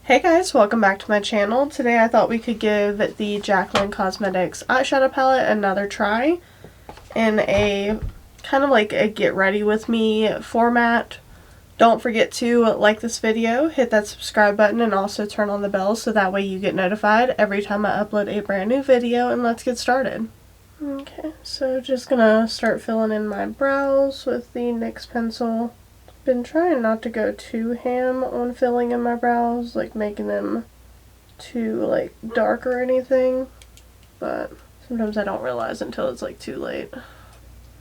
Hey guys, welcome back to my channel. Today I thought we could give the Jaclyn Cosmetics eyeshadow palette another try in a kind of like a get ready with me format. Don't forget to like this video, hit that subscribe button, and also turn on the bell so that way you get notified every time I upload a brand new video, and let's get started. Okay, so just gonna start filling in my brows with the NYX pencil. Been trying not to go too ham on filling in my brows, like making them too like dark or anything, but sometimes I don't realize until it's like too late.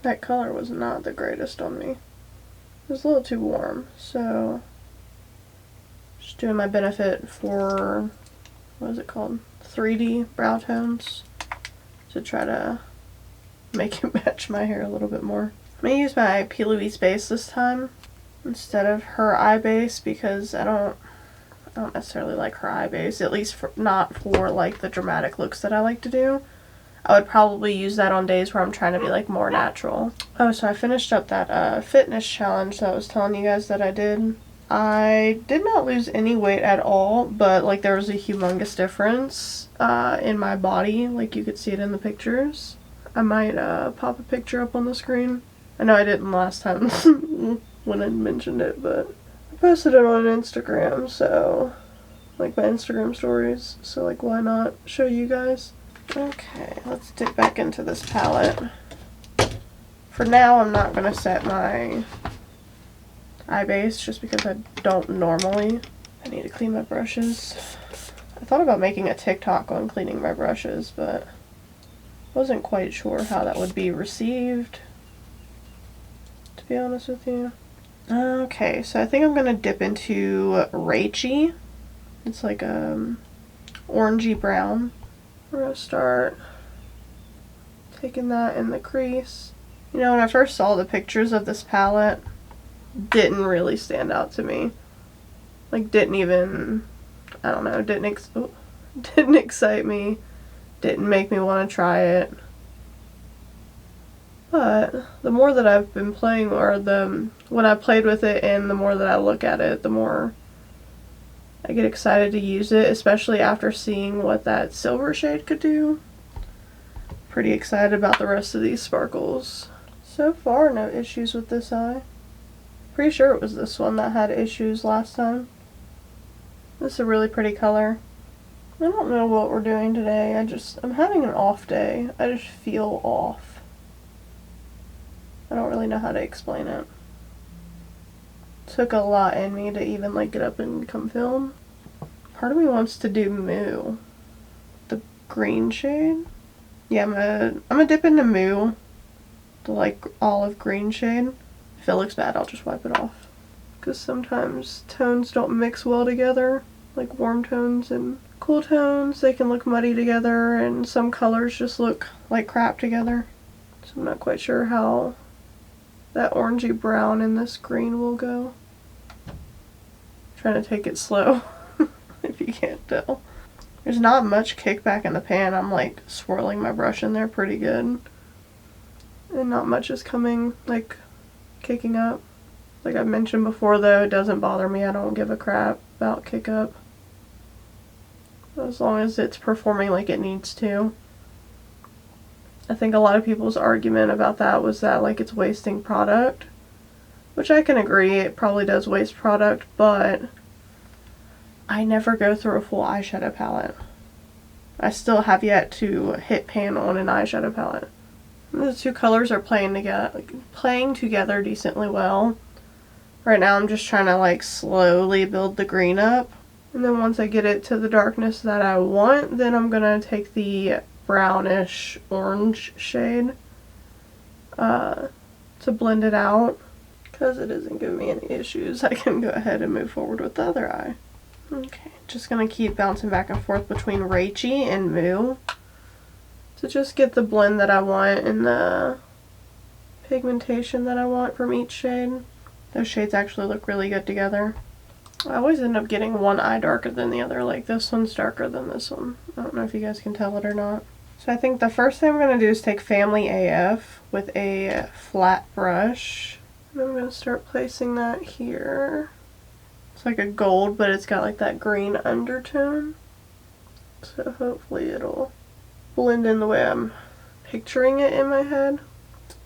That color was not the greatest on me. It was a little too warm, so just doing my benefit for, what is it called, 3D brow tones to try to make it match my hair a little bit more. I'm gonna use my P. Louise base this time instead of her eye base because I don't necessarily like her eye base, at least not for like the dramatic looks that I like to do. I would probably use that on days where I'm trying to be like more natural. Oh, so I finished up that fitness challenge that I was telling you guys that I did. I did not lose any weight at all, but like there was a humongous difference in my body. Like you could see it in the pictures. I might pop a picture up on the screen. I know I didn't last time when I mentioned it, but I posted it on Instagram, so like my Instagram stories, so like why not show you guys. Okay, let's dip back into this palette. For now I'm not going to set my eye base just because I don't normally. I need to clean my brushes. I thought about making a TikTok on cleaning my brushes, but wasn't quite sure how that would be received, to be honest with you. Okay, so I think I'm gonna dip into Rachy. It's like orangey brown. We're gonna start taking that in the crease. You know, when I first saw the pictures of this palette, didn't really stand out to me. Like didn't even, I don't know, didn't excite me. Didn't make me want to try it. But the more that I've been playing, or when I played with it and the more that I look at it, the more I get excited to use it, especially after seeing what that silver shade could do. Pretty excited about the rest of these sparkles. So far, no issues with this eye. Pretty sure it was this one that had issues last time. This is a really pretty color. I don't know what we're doing today. I'm having an off day. I just feel off. I don't really know how to explain it. Took a lot in me to even like get up and come film. Part of me wants to do Moo. The green shade. Yeah, I'm gonna dip into Moo. The like olive green shade. If it looks bad, I'll just wipe it off. Because sometimes tones don't mix well together. Like warm tones and cool tones, they can look muddy together, and some colors just look like crap together. So I'm not quite sure how that orangey brown and this green will go. Trying to take it slow, if you can't tell. There's not much kickback in the pan. I'm like swirling my brush in there pretty good. And not much is coming, like, kicking up. Like I mentioned before though, it doesn't bother me. I don't give a crap about kick up. As long as it's performing like it needs to. I think a lot of people's argument about that was that like it's wasting product, which I can agree, it probably does waste product, but I never go through a full eyeshadow palette. I still have yet to hit pan on an eyeshadow palette. The two colors are playing together decently well. Right now I'm just trying to like slowly build the green up, and then once I get it to the darkness that I want, then I'm gonna take the brownish orange shade to blend it out. Because it isn't giving me any issues, I can go ahead and move forward with the other eye. Okay, just gonna keep bouncing back and forth between Rachy and Moo to just get the blend that I want and the pigmentation that I want from each shade. Those shades actually look really good together. I always end up getting one eye darker than the other, like this one's darker than this one. I don't know if you guys can tell it or not. So I think the first thing I'm going to do is take Family AF with a flat brush. And I'm going to start placing that here. It's like a gold, but it's got like that green undertone. So hopefully it'll blend in the way I'm picturing it in my head.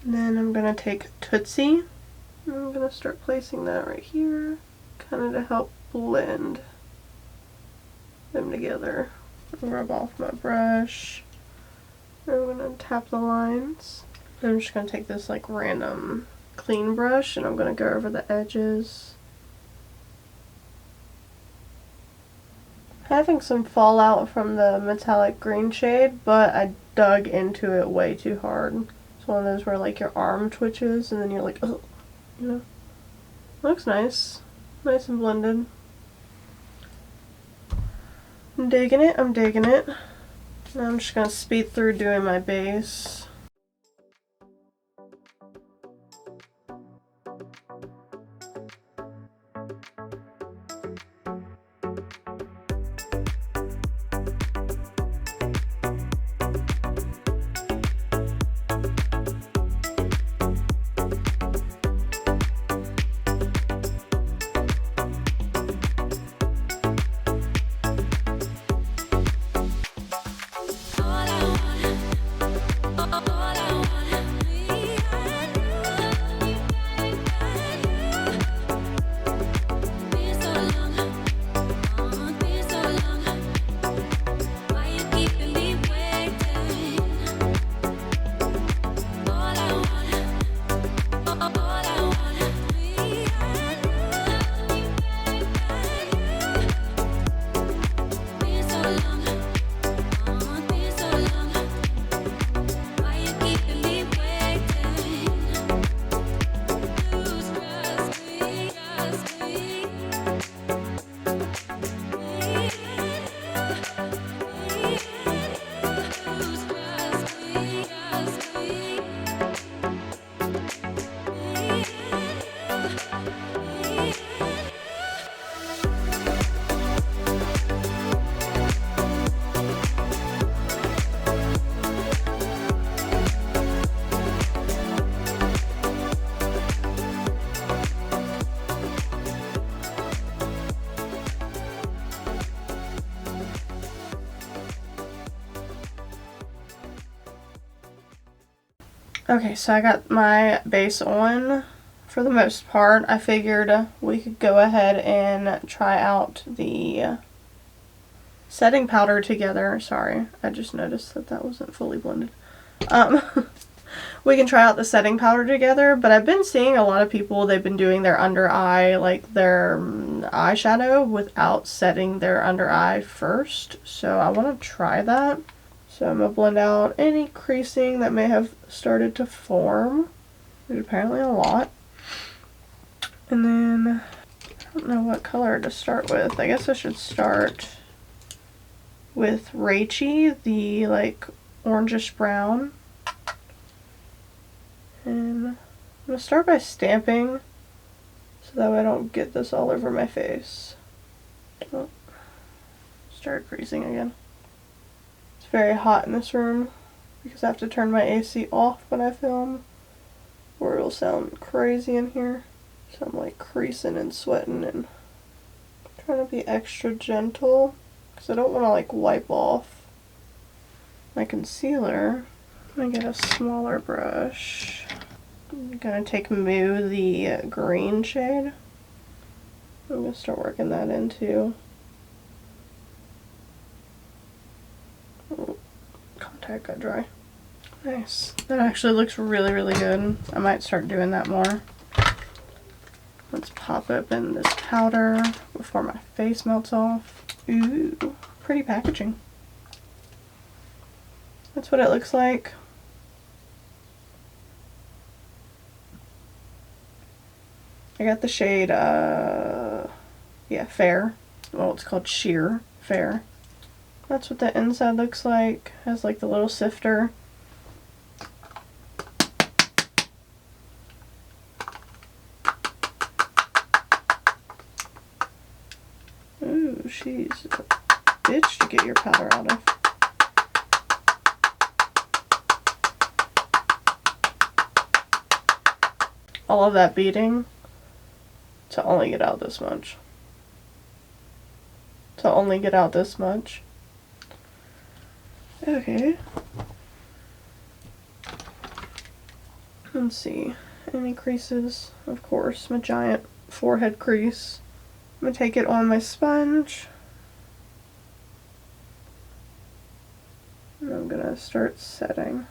And then I'm going to take Tootsie. And I'm going to start placing that right here, kind of to help blend them together. Rub off my brush. I'm going to tap the lines. I'm just going to take this like random clean brush and I'm going to go over the edges. Having some fallout from the metallic green shade, but I dug into it way too hard. It's one of those where like your arm twitches and then you're like, oh, you know. Looks nice. Nice and blended. I'm digging it, I'm digging it. Now I'm just going to speed through doing my base. Okay, so I got my base on for the most part. I figured we could go ahead and try out the setting powder together. Sorry, I just noticed that that wasn't fully blended. We can try out the setting powder together, but I've been seeing a lot of people, they've been doing their under eye, like their eyeshadow without setting their under eye first. So I want to try that. So I'm going to blend out any creasing that may have started to form. There's apparently a lot. And then, I don't know what color to start with. I guess I should start with Rachy, the like orangish brown. And I'm going to start by stamping so that way I don't get this all over my face. Oh, started creasing again. Very hot in this room because I have to turn my AC off when I film or it'll sound crazy in here. So I'm like creasing and sweating and trying to be extra gentle because I don't want to like wipe off my concealer. I'm going to get a smaller brush. I'm going to take Moo, the green shade. I'm going to start working that in too. Contact got dry. Nice. That actually looks really, really good. I might start doing that more. Let's pop open this powder before my face melts off. Ooh, pretty packaging. That's what it looks like. I got the shade, yeah, Fair. Well, it's called Sheer Fair. That's what the inside looks like. Has like the little sifter. Ooh, she's a bitch to get your powder out of. All of that beating to only get out this much. to only get out this much. Okay. Let's see. Any creases? Of course, my giant forehead crease. I'm gonna take it on my sponge. And I'm gonna start setting.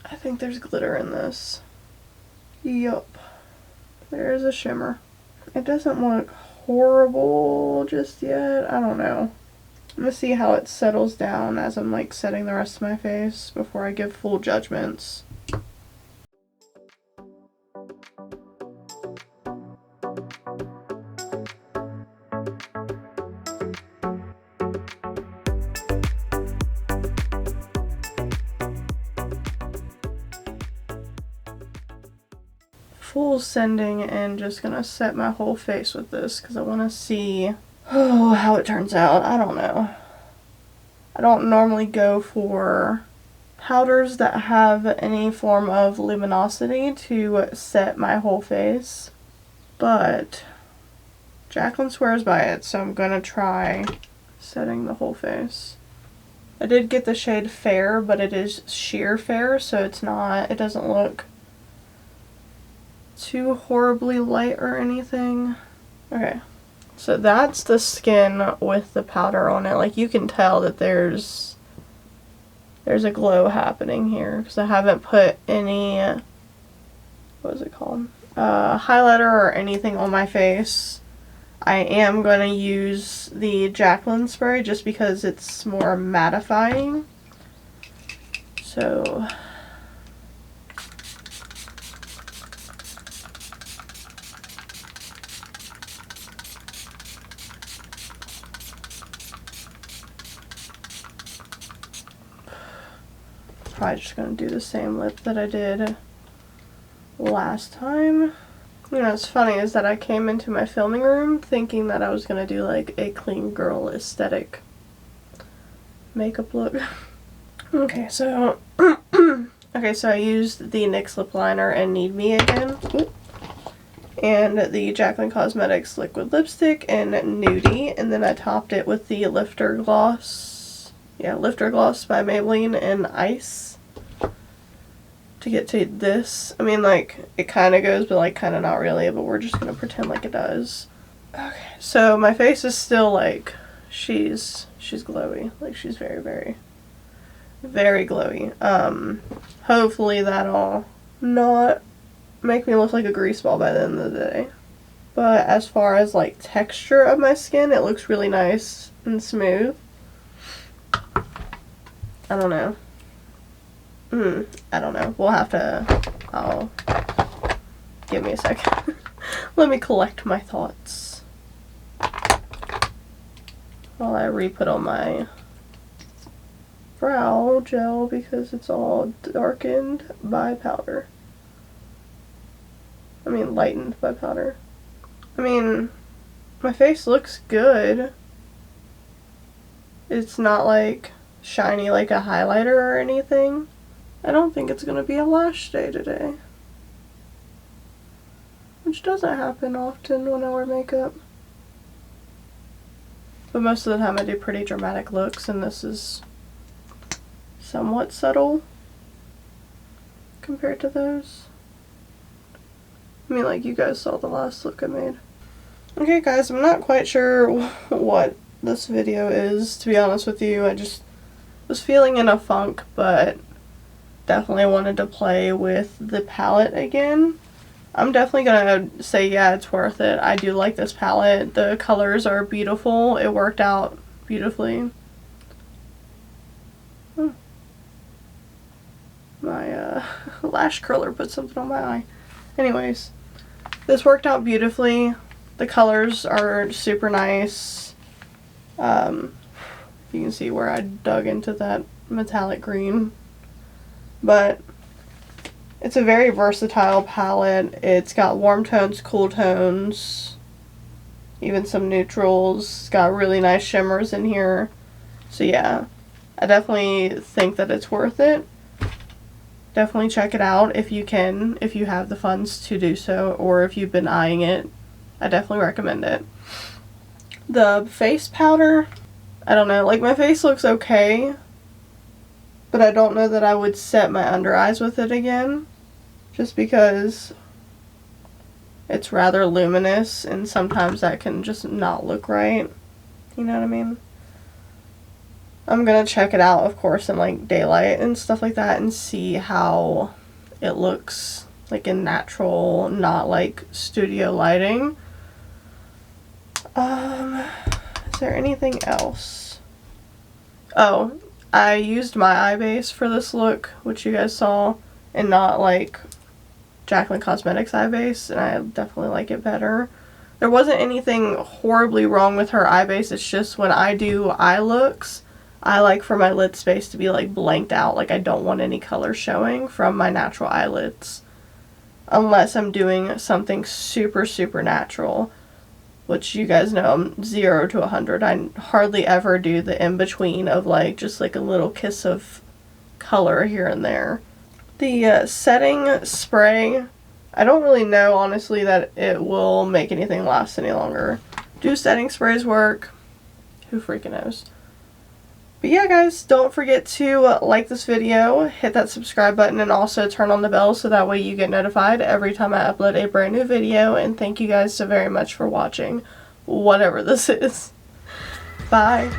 I think there's glitter in this. Yup. There's a shimmer. It doesn't look horrible just yet. I don't know. I'm gonna see how it settles down as I'm like setting the rest of my face before I give full judgments. Full sending and just gonna set my whole face with this because I want to see how it turns out. I don't know. I don't normally go for powders that have any form of luminosity to set my whole face, but Jaclyn swears by it, so I'm gonna try setting the whole face. I did get the shade Fair, but it is sheer fair, so it doesn't look too horribly light or anything. Okay, so that's the skin with the powder on it. Like, you can tell that there's a glow happening here because I haven't put any, what is it called, highlighter or anything on my face. I am going to use the Jaclyn spray just because it's more mattifying. So probably just going to do the same lip that I did last time. You know, what's funny is that I came into my filming room thinking that I was going to do like a clean girl aesthetic makeup look. Okay, so I used the NYX lip liner and Need Me again. And the Jaclyn Cosmetics liquid lipstick in Nudie, and then I topped it with the Lifter Gloss. Yeah, Lifter Gloss by Maybelline in Ice. To get to this, I mean, like, it kind of goes, but like kind of not really, but we're just gonna pretend like it does. Okay, so my face is still like, she's glowy. Like, she's very, very, very glowy. Hopefully that'll not make me look like a grease ball by the end of the day. But as far as like texture of my skin, it looks really nice and smooth. I don't know. I don't know. We'll have to, give me a second. Let me collect my thoughts while I re-put on my brow gel because it's all darkened by powder. I mean, lightened by powder. I mean, my face looks good. It's not like shiny like a highlighter or anything. I don't think it's gonna be a lash day today, which doesn't happen often when I wear makeup. But most of the time I do pretty dramatic looks, and this is somewhat subtle compared to those. I mean, like, you guys saw the last look I made. Okay guys, I'm not quite sure what this video is, to be honest with you. I just was feeling in a funk, but definitely wanted to play with the palette again. I'm definitely gonna say, yeah, it's worth it. I do like this palette. The colors are beautiful. It worked out beautifully. My lash curler put something on my eye. Anyways, this worked out beautifully. The colors are super nice. You can see where I dug into that metallic green. But it's a very versatile palette. It's got warm tones, cool tones, even some neutrals. It's got really nice shimmers in here. So yeah, I definitely think that it's worth it. Definitely check it out if you can, if you have the funds to do so, or if you've been eyeing it. I definitely recommend it. The face powder, I don't know, like my face looks okay, but I don't know that I would set my under eyes with it again, just because it's rather luminous and sometimes that can just not look right. You know what I mean? I'm gonna check it out, of course, in like daylight and stuff like that and see how it looks like in natural, not like studio lighting. Is there anything else? Oh, I used my eye base for this look, which you guys saw, and not like Jaclyn Cosmetics eye base, and I definitely like it better. There wasn't anything horribly wrong with her eye base, it's just when I do eye looks, I like for my lid space to be like blanked out, like I don't want any color showing from my natural eyelids. Unless I'm doing something super, super natural, which you guys know I'm 0 to 100. I hardly ever do the in-between of like just like a little kiss of color here and there. The setting spray, I don't really know honestly that it will make anything last any longer. Do setting sprays work? Who freaking knows? But yeah guys, don't forget to like this video, hit that subscribe button, and also turn on the bell so that way you get notified every time I upload a brand new video. And thank you guys so very much for watching, whatever this is. Bye.